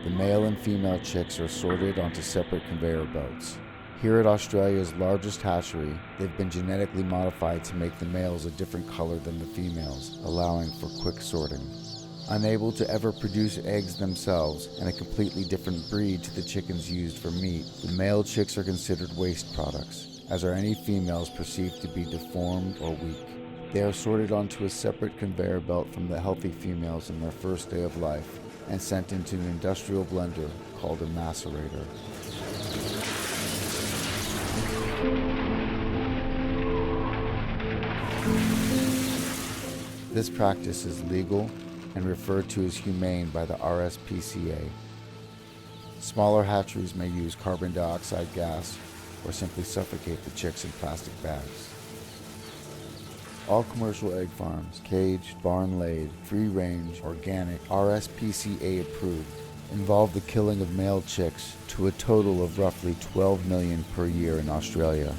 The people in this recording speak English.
The male and female chicks are sorted onto separate conveyor belts. Here at Australia's largest hatchery, they've been genetically modified to make the males a different color than the females, allowing for quick sorting. Unable to ever produce eggs themselves, and a completely different breed to the chickens used for meat, the male chicks are considered waste products, as are any females perceived to be deformed or weak. They are sorted onto a separate conveyor belt from the healthy females in their first day of life, and sent into an industrial blender called a macerator. This practice is legal and referred to as humane by the RSPCA. Smaller hatcheries may use carbon dioxide gas or simply suffocate the chicks in plastic bags. All commercial egg farms, caged, barn-laid, free-range, organic, RSPCA approved, involve the killing of male chicks to a total of roughly 12 million per year in Australia.